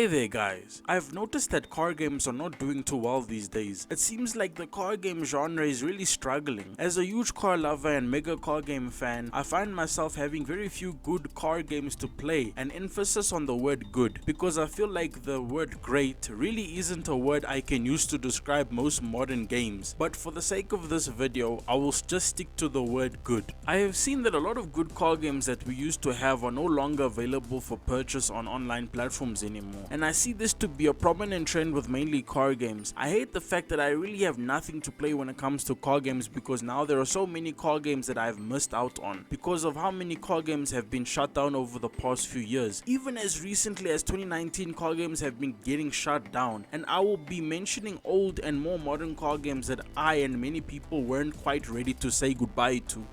Hey there guys, I've noticed that car games are not doing too well these days. It seems like the car game genre is really struggling. As a huge car lover and mega car game fan, I find myself having very few good car games to play, an emphasis on the word good, because I feel like the word great really isn't a word I can use to describe most modern games. But for the sake of this video, I will just stick to the word good. I have seen that a lot of good car games that we used to have are no longer available for purchase on online platforms anymore. And I see this to be a prominent trend with mainly car games. I hate the fact that I really have nothing to play when it comes to car games, because now there are so many car games that I've missed out on because of how many car games have been shut down over the past few years. Even as recently as 2019, car games have been getting shut down, and I will be mentioning old and more modern car games that I and many people weren't quite ready to say goodbye to.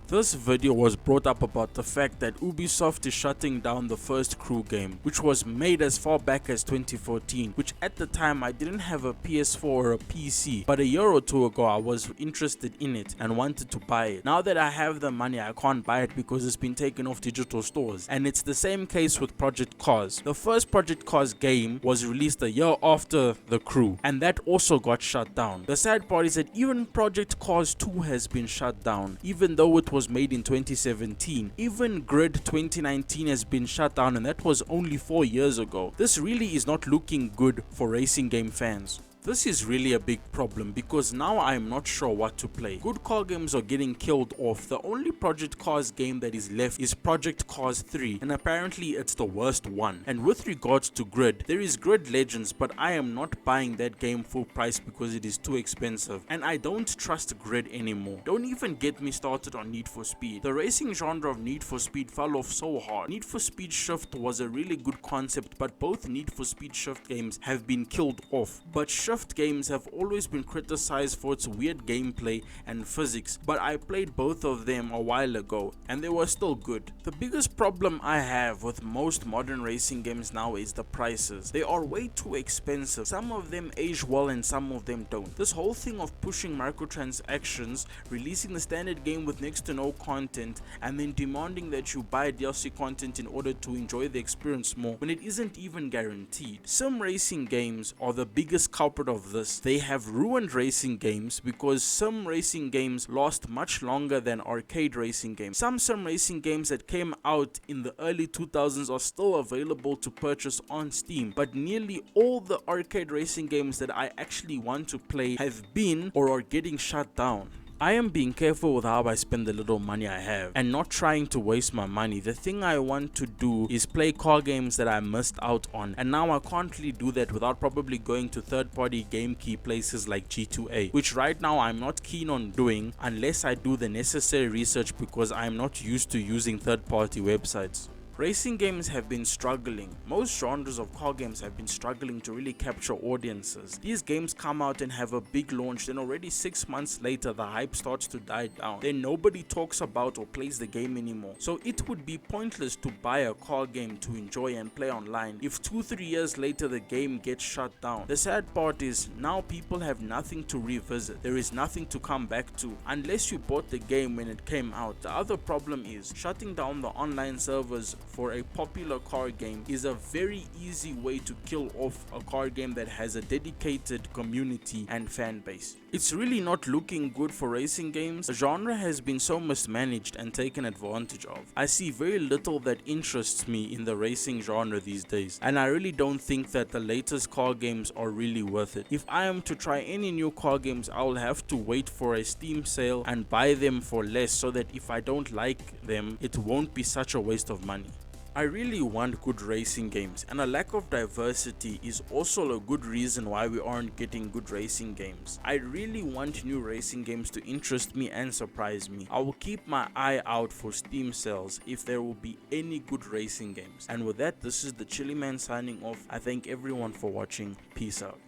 This video was brought up about the fact that Ubisoft is shutting down the First Crew game, which was made as far back as 2014, which at the time I didn't have a PS4 or a PC, but a year or two ago I was interested in it and wanted to buy it. Now that I have the money, I can't buy it because it's been taken off digital stores, and it's the same case with Project Cars. The first Project Cars game was released a year after The Crew, and that also got shut down. The sad part is that even Project Cars 2 has been shut down, even though it was made in 2017. Even Grid 2019 has been shut down, and that was only 4 years ago. This really is not looking good for racing game fans. This is really a big problem because now I am not sure what to play. Good car games are getting killed off. The only Project Cars game that is left is Project Cars 3, and apparently it's the worst one. And with regards to Grid, there is Grid Legends, but I am not buying that game full price because it is too expensive, and I don't trust Grid anymore. Don't even get me started on Need for Speed. The racing genre of Need for Speed fell off so hard. Need for Speed Shift was a really good concept, but both Need for Speed Shift games have been killed off. But Shift games have always been criticized for its weird gameplay and physics, but I played both of them a while ago and they were still good. The biggest problem I have with most modern racing games now is the prices. They are way too expensive. Some of them age well and some of them don't. This whole thing of pushing microtransactions, releasing the standard game with next to no content, and then demanding that you buy DLC content in order to enjoy the experience more when it isn't even guaranteed. Sim racing games are the biggest culprit of this. They have ruined racing games because sim racing games last much longer than arcade racing games. Some sim racing games that came out in the early 2000s are still available to purchase on Steam, but nearly all the arcade racing games that I actually want to play have been or are getting shut down. I am being careful with how I spend the little money I have and not trying to waste my money. The thing I want to do is play car games that I missed out on, and now I can't really do that without probably going to third-party game key places like G2A, which right now I'm not keen on doing unless I do the necessary research because I'm not used to using third-party websites. Racing games have been struggling. Most genres of car games have been struggling to really capture audiences. These games come out and have a big launch, then already 6 months later the hype starts to die down. Then nobody talks about or plays the game anymore. So it would be pointless to buy a car game to enjoy and play online if 2-3 years later the game gets shut down. The sad part is now people have nothing to revisit. There is nothing to come back to unless you bought the game when it came out. The other problem is shutting down the online servers for a popular car game is a very easy way to kill off a car game that has a dedicated community and fan base. It's really not looking good for racing games. The genre has been so mismanaged and taken advantage of. I see very little that interests me in the racing genre these days, and I really don't think that the latest car games are really worth it. If I am to try any new car games, I will have to wait for a Steam sale and buy them for less, so that if I don't like them, it won't be such a waste of money. I really want good racing games, and a lack of diversity is also a good reason why we aren't getting good racing games. I really want new racing games to interest me and surprise me. I will keep my eye out for Steam sales if there will be any good racing games. And with that, this is the Chilly Man signing off. I thank everyone for watching. Peace out.